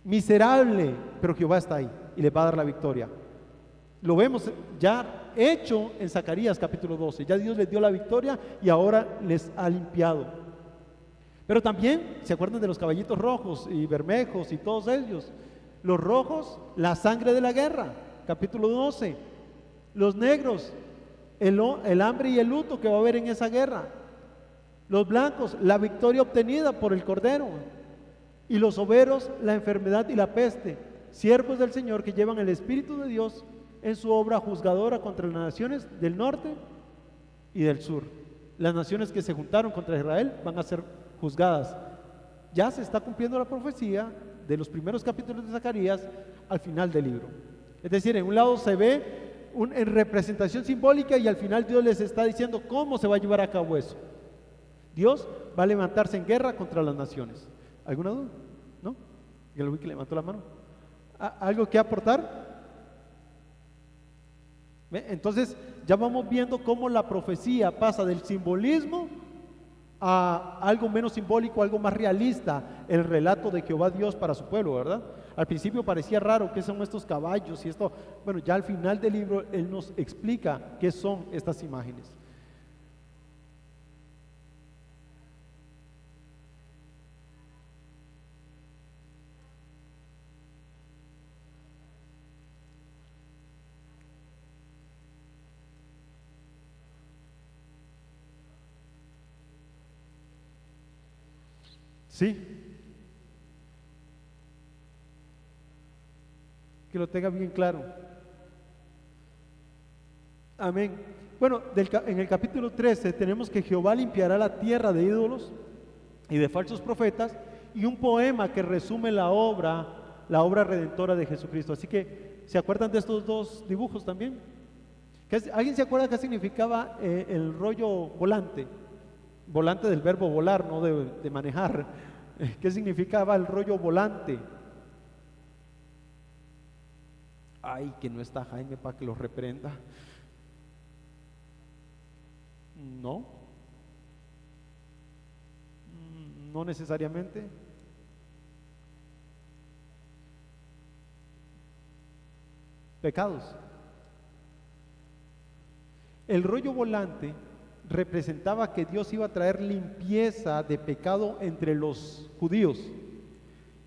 miserable, pero Jehová está ahí y les va a dar la victoria. Lo vemos ya hecho en Zacarías capítulo 12, ya Dios les dio la victoria y ahora les ha limpiado. Pero también, ¿se acuerdan de los caballitos rojos y bermejos y todos ellos? Los rojos, la sangre de la guerra, capítulo 12. Los negros, el hambre y el luto que va a haber en esa guerra. Los blancos, la victoria obtenida por el Cordero. Y los overos, la enfermedad y la peste. Siervos del Señor que llevan el Espíritu de Dios en su obra juzgadora contra las naciones del norte y del sur. Las naciones que se juntaron contra Israel van a ser juzgadas. Ya se está cumpliendo la profecía de los primeros capítulos de Zacarías al final del libro. Es decir, en un lado se ve en representación simbólica, y al final Dios les está diciendo cómo se va a llevar a cabo eso. Dios va a levantarse en guerra contra las naciones. ¿Alguna duda? ¿No? Ya lo vi que levantó la mano. ¿Algo que aportar? ¿Ve? Entonces ya vamos viendo cómo la profecía pasa del simbolismo a algo menos simbólico, algo más realista, el relato de Jehová Dios para su pueblo, ¿verdad? Al principio parecía raro qué son estos caballos y esto. Bueno, ya al final del libro Él nos explica qué son estas imágenes. Sí, que lo tenga bien claro. Amén. Bueno, en el capítulo 13 tenemos que Jehová limpiará la tierra de ídolos y de falsos profetas, y un poema que resume la obra redentora de Jesucristo. Así que, ¿se acuerdan de estos dos dibujos también? ¿Alguien se acuerda qué significaba el rollo volante? Volante del verbo volar, no de manejar. ¿Qué significaba el rollo volante? Ay, que no está Jaime para que lo reprenda. No, no necesariamente. Pecados. El rollo volante representaba que Dios iba a traer limpieza de pecado entre los judíos,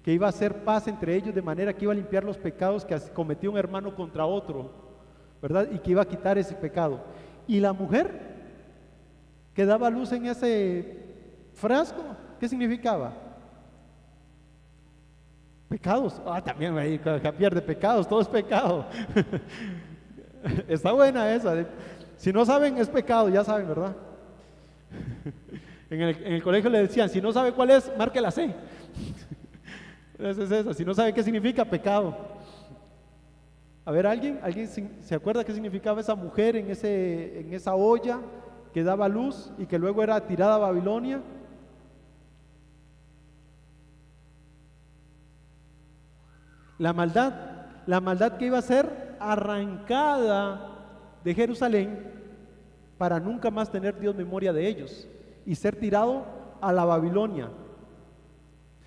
que iba a hacer paz entre ellos, de manera que iba a limpiar los pecados que cometió un hermano contra otro, ¿verdad? Y que iba a quitar ese pecado. Y la mujer que daba luz en ese frasco, ¿qué significaba? Pecados. También ahí pierde pecados, todo es pecado. Está buena esa. Si no saben, es pecado, ya saben, ¿verdad? En el colegio le decían, si no sabe cuál es, marque la C. Esa es esa. Si no sabe qué significa, pecado. A ver, ¿alguien se acuerda qué significaba esa mujer en esa olla que daba luz y que luego era tirada a Babilonia? La maldad que iba a ser arrancada de Jerusalén para nunca más tener Dios memoria de ellos y ser tirado a la Babilonia.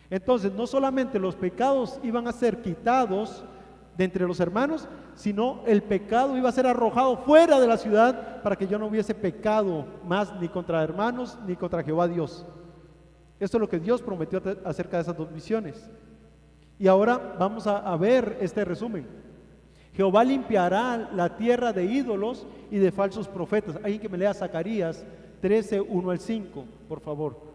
Entonces, no solamente los pecados iban a ser quitados de entre los hermanos, sino el pecado iba a ser arrojado fuera de la ciudad para que ya no hubiese pecado más ni contra hermanos ni contra Jehová Dios. Esto es lo que Dios prometió acerca de esas dos misiones. Y ahora vamos a ver este resumen. Jehová limpiará la tierra de ídolos y de falsos profetas. Alguien que me lea Zacarías 13, 1 al 5, por favor.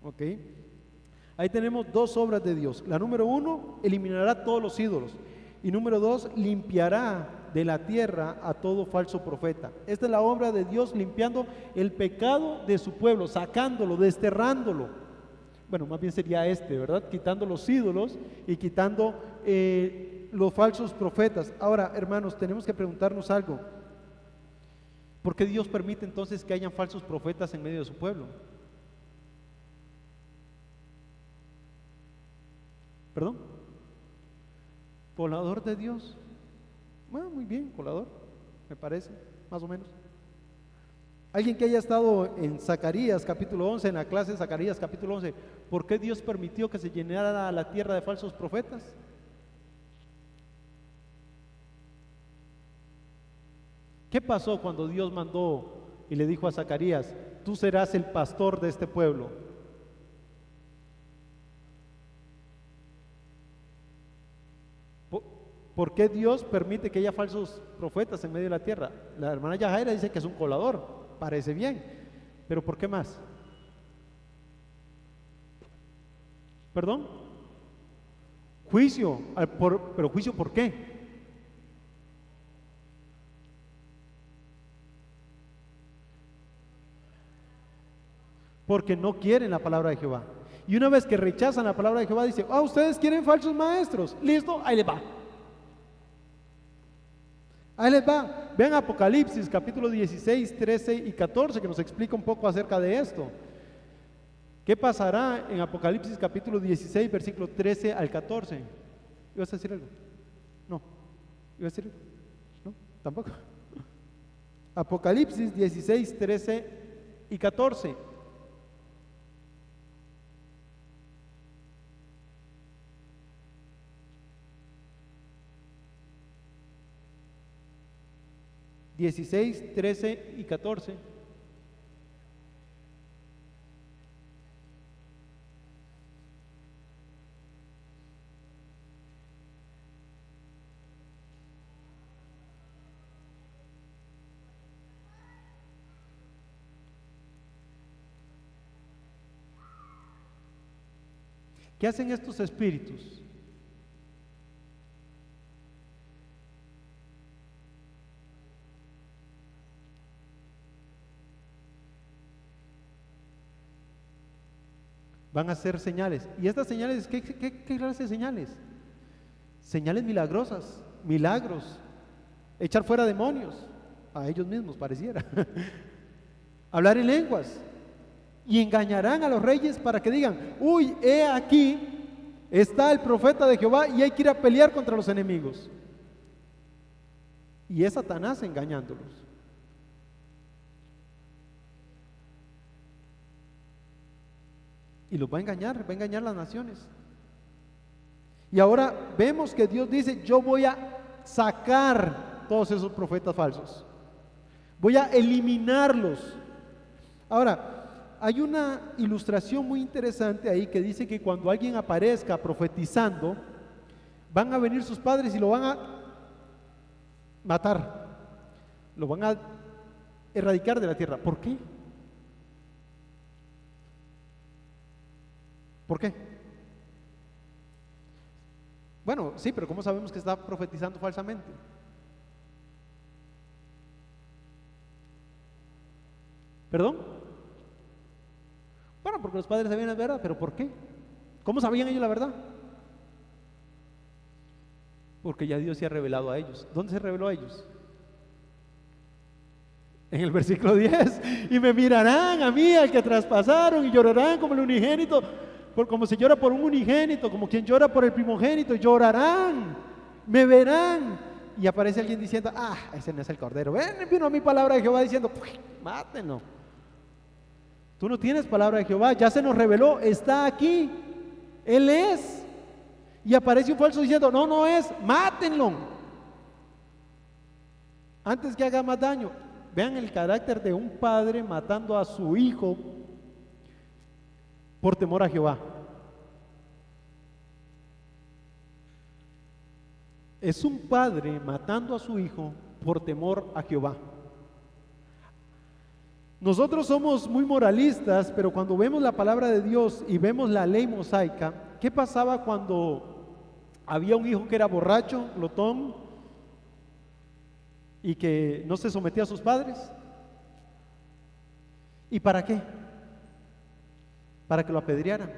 Ok, ahí tenemos dos obras de Dios. La número 1, eliminará todos los ídolos. Y número 2, limpiará de la tierra a todo falso profeta. Esta es la obra de Dios, limpiando el pecado de su pueblo, sacándolo, desterrándolo. Bueno, más bien sería ¿verdad? Quitando los ídolos y quitando los falsos profetas. Ahora, hermanos, tenemos que preguntarnos algo. ¿Por qué Dios permite entonces que hayan falsos profetas en medio de su pueblo? ¿Perdón? Colador de Dios. Bueno, muy bien, colador, me parece, más o menos. Alguien que haya estado en Zacarías capítulo 11, en la clase de Zacarías capítulo 11, ¿por qué Dios permitió que se llenara la tierra de falsos profetas? ¿Qué pasó cuando Dios mandó y le dijo a Zacarías, tú serás el pastor de este pueblo? ¿Por qué Dios permite que haya falsos profetas en medio de la tierra? La hermana Yajaira dice que es un colador, parece bien, pero ¿por qué más? ¿Perdón? Juicio, pero juicio ¿por qué? Porque no quieren la palabra de Jehová. Y una vez que rechazan la palabra de Jehová, dice, ustedes quieren falsos maestros, listo, ahí les va. Ahí les va. Vean Apocalipsis capítulo 16, 13 y 14 que nos explica un poco acerca de esto. ¿Qué pasará en Apocalipsis capítulo 16, versículo 13 al 14? ¿Ibas a decir algo? No. ¿Ibas a decir algo? No, tampoco. Apocalipsis 16, 13 y 14. (16, 13 y 14). ¿Qué hacen estos espíritus? Van a hacer señales. ¿Y estas señales, qué clase de señales? Señales milagrosas, milagros, echar fuera demonios, a ellos mismos pareciera, hablar en lenguas, y engañarán a los reyes para que digan, uy, he aquí, está el profeta de Jehová y hay que ir a pelear contra los enemigos. Y es Satanás engañándolos. Y los va a engañar las naciones. Y ahora vemos que Dios dice, yo voy a sacar todos esos profetas falsos. Voy a eliminarlos. Ahora, hay una ilustración muy interesante ahí que dice que cuando alguien aparezca profetizando, van a venir sus padres y lo van a matar. Lo van a erradicar de la tierra. ¿Por qué? ¿Por qué? Bueno, sí, pero ¿cómo sabemos que está profetizando falsamente? ¿Perdón? Bueno, porque los padres sabían la verdad, pero ¿por qué? ¿Cómo sabían ellos la verdad? Porque ya Dios se ha revelado a ellos. ¿Dónde se reveló a ellos? En el versículo 10. Y me mirarán a mí, al que traspasaron, y llorarán como el unigénito, como se llora por un unigénito, como quien llora por el primogénito, llorarán, me verán. Y aparece alguien diciendo, ese no es el Cordero. Ven, vino a mi palabra de Jehová diciendo, mátenlo. Tú no tienes palabra de Jehová, ya se nos reveló, está aquí, Él es. Y aparece un falso diciendo, no es, mátenlo. Antes que haga más daño. Vean el carácter de un padre matando a su hijo por temor a Jehová. Es un padre matando a su hijo por temor a Jehová. Nosotros somos muy moralistas, pero cuando vemos la palabra de Dios y vemos la ley mosaica, ¿qué pasaba cuando había un hijo que era borracho, glotón, y que no se sometía a sus padres? ¿Y para qué? Para que lo apedrearan.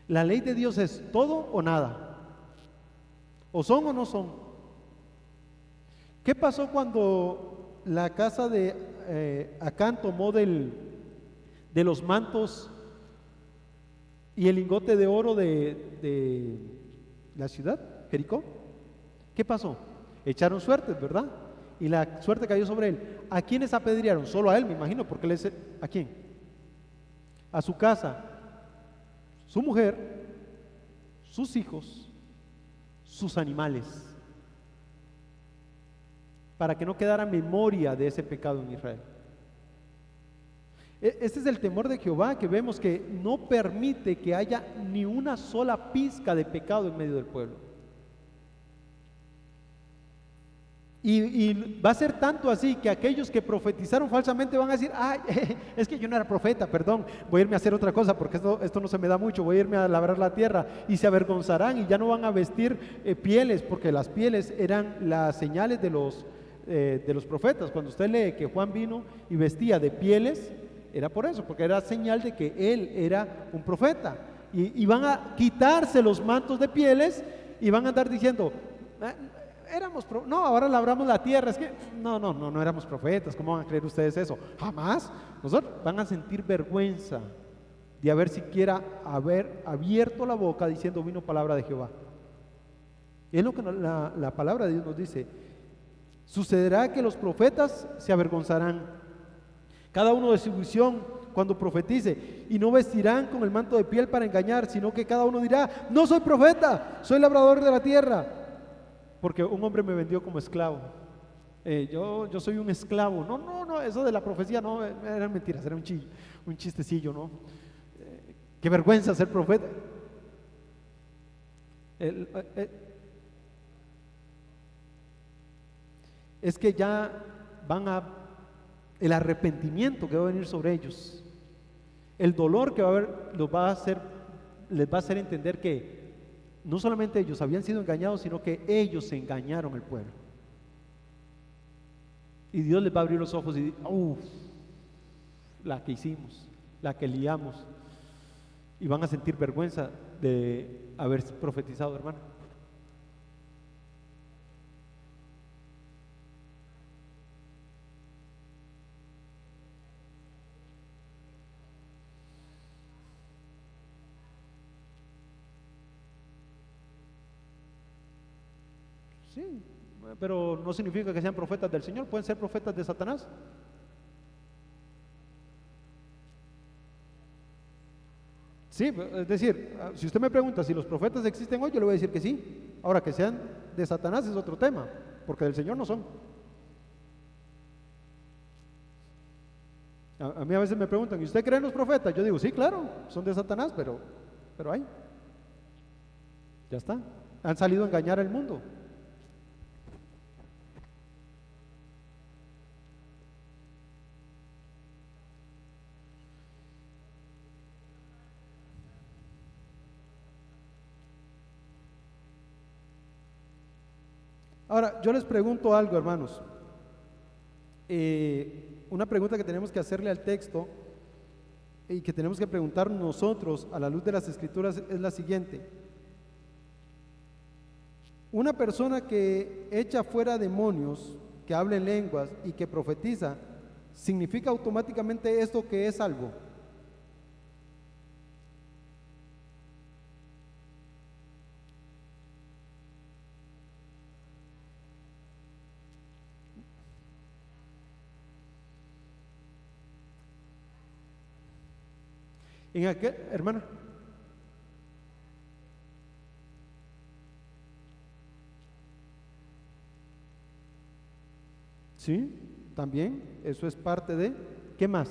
La ley de Dios es todo o nada, o son o no son. ¿Qué pasó cuando la casa de Acán tomó de los mantos y el lingote de oro de la ciudad, Jericó. ¿Qué pasó? Echaron suertes, ¿verdad? Y la suerte cayó sobre él. ¿A quiénes apedrearon? Solo a él, me imagino, porque él es... ¿A quién? A su casa, su mujer, sus hijos, sus animales, para que no quedara memoria de ese pecado en Israel. Este es el temor de Jehová, que vemos que no permite que haya ni una sola pizca de pecado en medio del pueblo. Y va a ser tanto así que aquellos que profetizaron falsamente van a decir: ay, es que yo no era profeta, perdón, voy a irme a hacer otra cosa porque esto no se me da mucho, voy a irme a labrar la tierra. Y se avergonzarán y ya no van a vestir pieles, porque las pieles eran las señales de los profetas. Cuando usted lee que Juan vino y vestía de pieles, era por eso, porque era señal de que él era un profeta. Y van a quitarse los mantos de pieles y van a andar diciendo: no, ahora labramos la tierra. Es que no éramos profetas. ¿Cómo van a creer ustedes eso? Jamás. Nosotros van a sentir vergüenza de haber siquiera haber abierto la boca diciendo: vino palabra de Jehová. Es lo que la palabra de Dios nos dice. Sucederá que los profetas se avergonzarán, cada uno de su visión, cuando profetice, y no vestirán con el manto de piel para engañar, sino que cada uno dirá: no soy profeta, soy labrador de la tierra, porque un hombre me vendió como esclavo. Yo soy un esclavo. No, eso de la profecía no, eran mentiras, era un chistecillo, ¿no? Qué vergüenza ser profeta. Es que ya el arrepentimiento que va a venir sobre ellos, el dolor que va a haber, les va a hacer entender que no solamente ellos habían sido engañados, sino que ellos engañaron al pueblo. Y Dios les va a abrir los ojos y la que hicimos, la que liamos, y van a sentir vergüenza de haber profetizado, hermano. Sí, pero no significa que sean profetas del Señor, pueden ser profetas de Satanás. Sí, es decir, si usted me pregunta si los profetas existen hoy, yo le voy a decir que sí. Ahora, que sean de Satanás es otro tema, porque del Señor no son. A mí a veces me preguntan: ¿y usted cree en los profetas? Yo digo: sí, claro, son de Satanás, pero hay. Ya está. Han salido a engañar al mundo. Ahora, yo les pregunto algo, hermanos. Una pregunta que tenemos que hacerle al texto y que tenemos que preguntar nosotros a la luz de las Escrituras es la siguiente: una persona que echa fuera demonios, que habla en lenguas y que profetiza, ¿significa automáticamente esto que es salvo? En aquel, hermana. Sí, también, eso es parte de. ¿Qué más?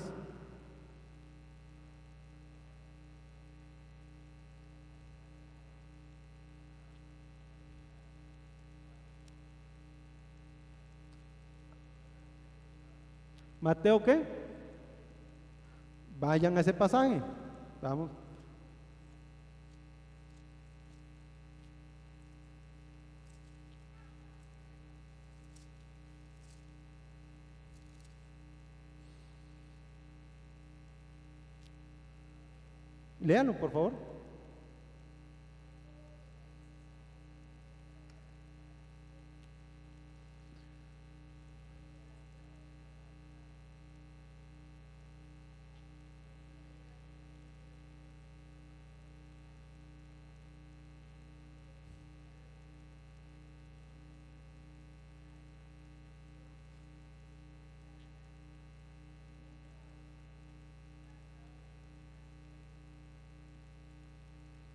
¿Mateo qué? Vayan a ese pasaje. Vamos. Léanlo, por favor.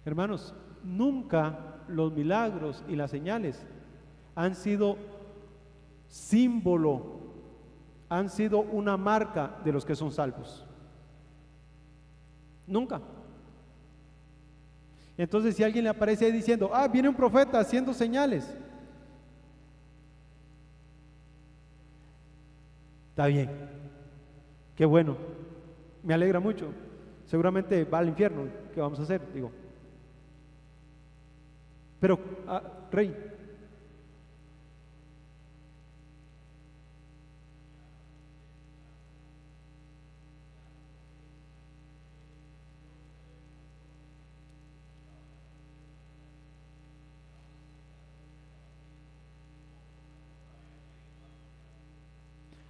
Hermanos, nunca los milagros y las señales han sido símbolo, han sido una marca de los que son salvos. Nunca. Entonces, si alguien le aparece ahí diciendo, viene un profeta haciendo señales, está bien, qué bueno, me alegra mucho. Seguramente va al infierno, ¿qué vamos a hacer? Digo, pero, Rey,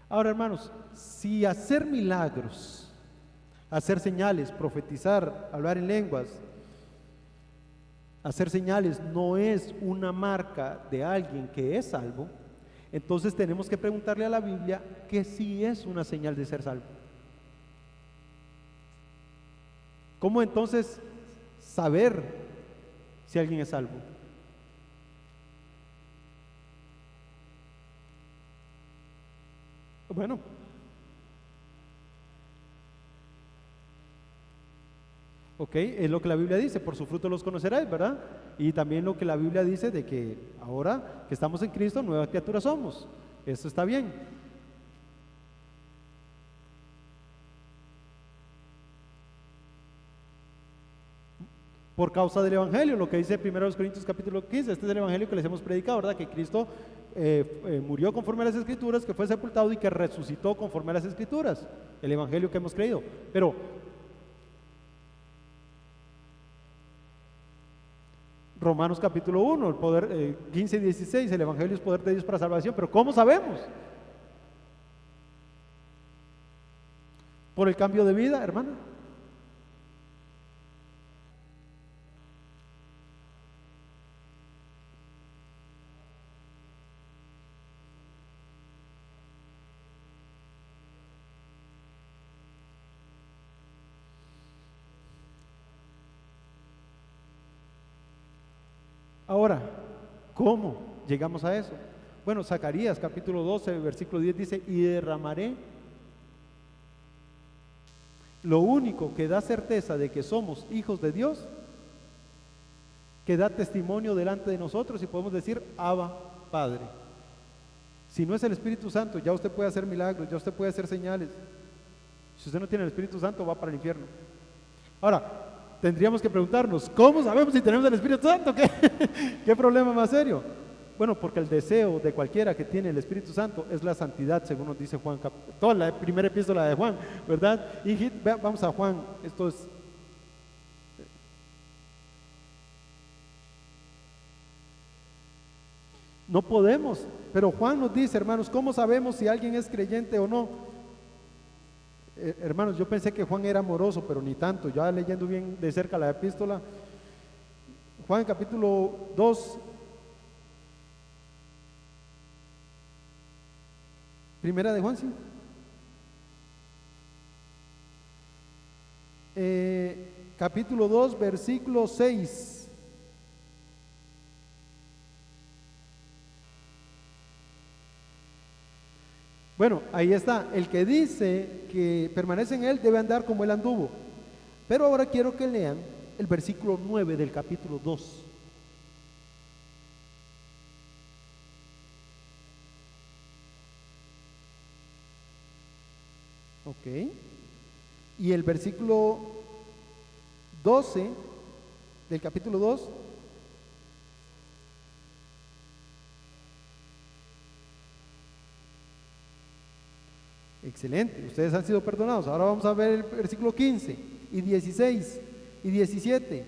ahora hermanos, si hacer milagros, hacer señales, profetizar, hablar en lenguas, hacer señales no es una marca de alguien que es salvo, entonces tenemos que preguntarle a la Biblia que sí es una señal de ser salvo. ¿Cómo entonces saber si alguien es salvo? Bueno, ok, es lo que la Biblia dice, por su fruto los conoceráis, ¿verdad? Y también lo que la Biblia dice de que ahora que estamos en Cristo, nueva criatura somos. Eso está bien. Por causa del Evangelio, lo que dice 1 Corintios capítulo 15, este es el Evangelio que les hemos predicado, ¿verdad? Que Cristo murió conforme a las Escrituras, que fue sepultado y que resucitó conforme a las Escrituras, el Evangelio que hemos creído. Pero Romanos capítulo 1, el poder, 15 y 16, el Evangelio es poder de Dios para salvación, pero ¿cómo sabemos? Por el cambio de vida, hermana. Ahora, ¿cómo llegamos a eso? Bueno, Zacarías capítulo 12, versículo 10 dice, y derramaré. Lo único que da certeza de que somos hijos de Dios, que da testimonio delante de nosotros y podemos decir, Abba, Padre. Si no es el Espíritu Santo, ya usted puede hacer milagros, ya usted puede hacer señales. Si usted no tiene el Espíritu Santo, va para el infierno. Ahora, tendríamos que preguntarnos, ¿cómo sabemos si tenemos el Espíritu Santo? ¿Qué problema más serio? Bueno, porque el deseo de cualquiera que tiene el Espíritu Santo es la santidad, según nos dice Juan, toda la primera epístola de Juan, ¿verdad? Y vamos a Juan, esto es... No podemos, pero Juan nos dice, hermanos, ¿cómo sabemos si alguien es creyente o no? Hermanos, yo pensé que Juan era amoroso, pero ni tanto. Ya leyendo bien de cerca la epístola, Juan capítulo 2, primera de Juan, sí. Capítulo 2, versículo 6. Bueno, ahí está, el que dice que permanece en él debe andar como él anduvo. Pero ahora quiero que lean el versículo 9 del capítulo 2. Ok. Y el versículo 12 del capítulo 2. Excelente, ustedes han sido perdonados. Ahora vamos a ver el versículo 15 y 16 y 17.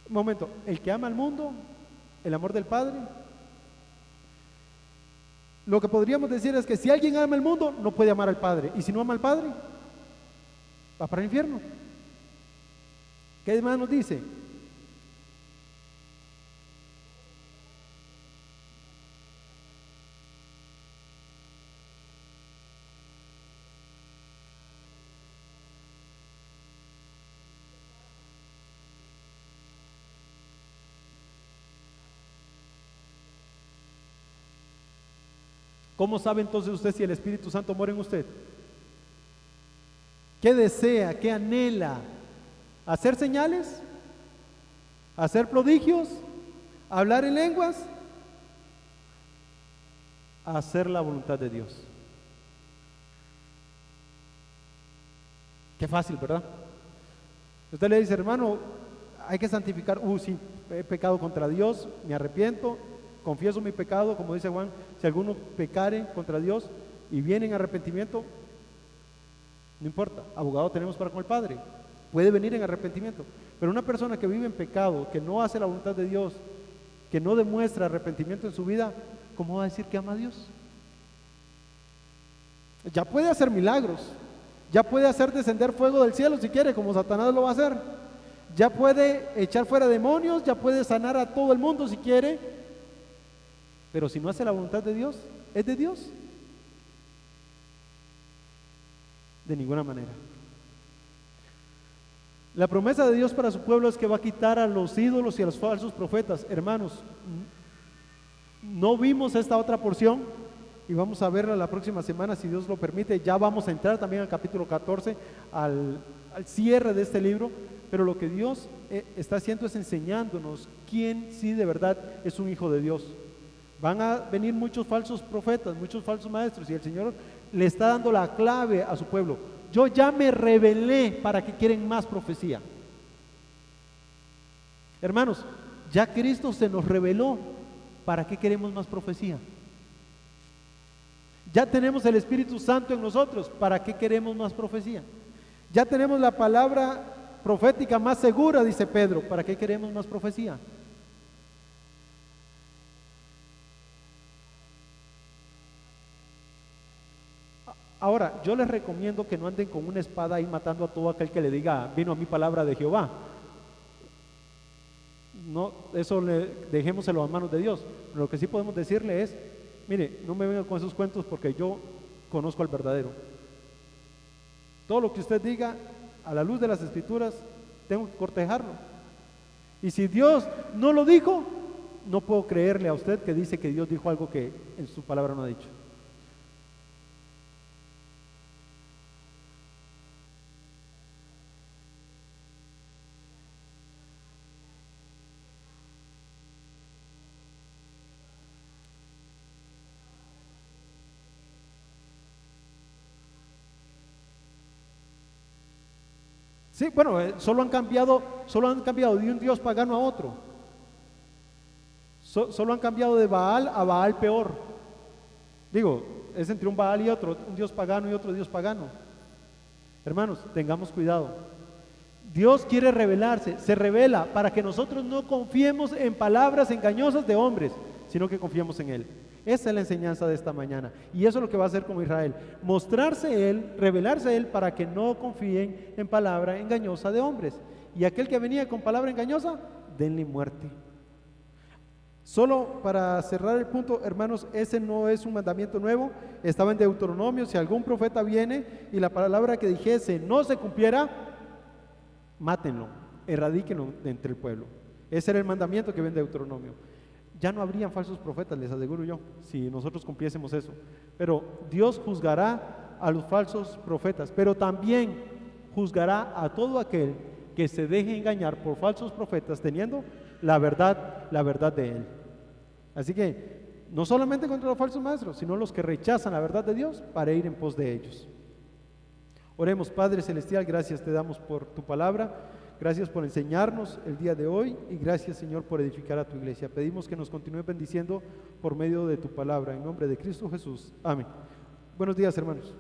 Un momento, el que ama al mundo, el amor del Padre. Lo que podríamos decir es que si alguien ama el mundo, no puede amar al Padre. Y si no ama al Padre, va para el infierno. ¿Qué más nos dice? ¿Cómo sabe entonces usted si el Espíritu Santo mora en usted? ¿Qué desea? ¿Qué anhela? ¿Hacer señales? ¿Hacer prodigios? ¿Hablar en lenguas? Hacer la voluntad de Dios. Qué fácil, ¿verdad? Usted le dice, hermano, hay que santificar. Sí, he pecado contra Dios, me arrepiento, confieso mi pecado, como dice Juan, si alguno pecare contra Dios y viene en arrepentimiento, no importa, abogado tenemos para con el Padre, puede venir en arrepentimiento. Pero una persona que vive en pecado, que no hace la voluntad de Dios, que no demuestra arrepentimiento en su vida, ¿cómo va a decir que ama a Dios? Ya puede hacer milagros, ya puede hacer descender fuego del cielo si quiere, como Satanás lo va a hacer, ya puede echar fuera demonios, ya puede sanar a todo el mundo si quiere, pero si no hace la voluntad de Dios, ¿es de Dios? De ninguna manera. La promesa de Dios para su pueblo es que va a quitar a los ídolos y a los falsos profetas. Hermanos, no vimos esta otra porción y vamos a verla la próxima semana, si Dios lo permite. Ya vamos a entrar también al capítulo 14, al cierre de este libro, pero lo que Dios está haciendo es enseñándonos quién sí de verdad es un hijo de Dios. Van a venir muchos falsos profetas, muchos falsos maestros, y el Señor le está dando la clave a su pueblo. Yo ya me revelé, ¿para qué quieren más profecía? Hermanos, ya Cristo se nos reveló, ¿para qué queremos más profecía? Ya tenemos el Espíritu Santo en nosotros, ¿para qué queremos más profecía? Ya tenemos la palabra profética más segura, dice Pedro, ¿para qué queremos más profecía? Ahora, yo les recomiendo que no anden con una espada ahí matando a todo aquel que le diga, vino a mí palabra de Jehová. No, eso dejémoselo a manos de Dios. Lo que sí podemos decirle es, mire, no me venga con esos cuentos porque yo conozco al verdadero. Todo lo que usted diga a la luz de las Escrituras, tengo que cortejarlo. Y si Dios no lo dijo, no puedo creerle a usted que dice que Dios dijo algo que en su palabra no ha dicho. Sí, bueno, solo han cambiado de un Dios pagano a otro. Solo han cambiado de Baal a Baal peor. Digo, es entre un Baal y otro, un Dios pagano y otro Dios pagano. Hermanos, tengamos cuidado. Dios quiere revelarse, se revela para que nosotros no confiemos en palabras engañosas de hombres, sino que confiemos en Él. Esa es la enseñanza de esta mañana, y eso es lo que va a hacer como Israel, mostrarse Él, revelarse Él para que no confíen en palabra engañosa de hombres, y aquel que venía con palabra engañosa, denle muerte. Solo para cerrar el punto, hermanos, ese no es un mandamiento nuevo, estaba en Deuteronomio. Si algún profeta viene y la palabra que dijese no se cumpliera, mátenlo, erradíquenlo de entre el pueblo. Ese era el mandamiento que viene en Deuteronomio. Ya no habrían falsos profetas, les aseguro yo, si nosotros cumpliésemos eso. Pero Dios juzgará a los falsos profetas, pero también juzgará a todo aquel que se deje engañar por falsos profetas, teniendo la verdad de Él. Así que no solamente contra los falsos maestros, sino los que rechazan la verdad de Dios para ir en pos de ellos. Oremos. Padre Celestial, gracias te damos por tu palabra. Gracias por enseñarnos el día de hoy y gracias, Señor, por edificar a tu iglesia. Pedimos que nos continúe bendiciendo por medio de tu palabra. En nombre de Cristo Jesús. Amén. Buenos días, hermanos.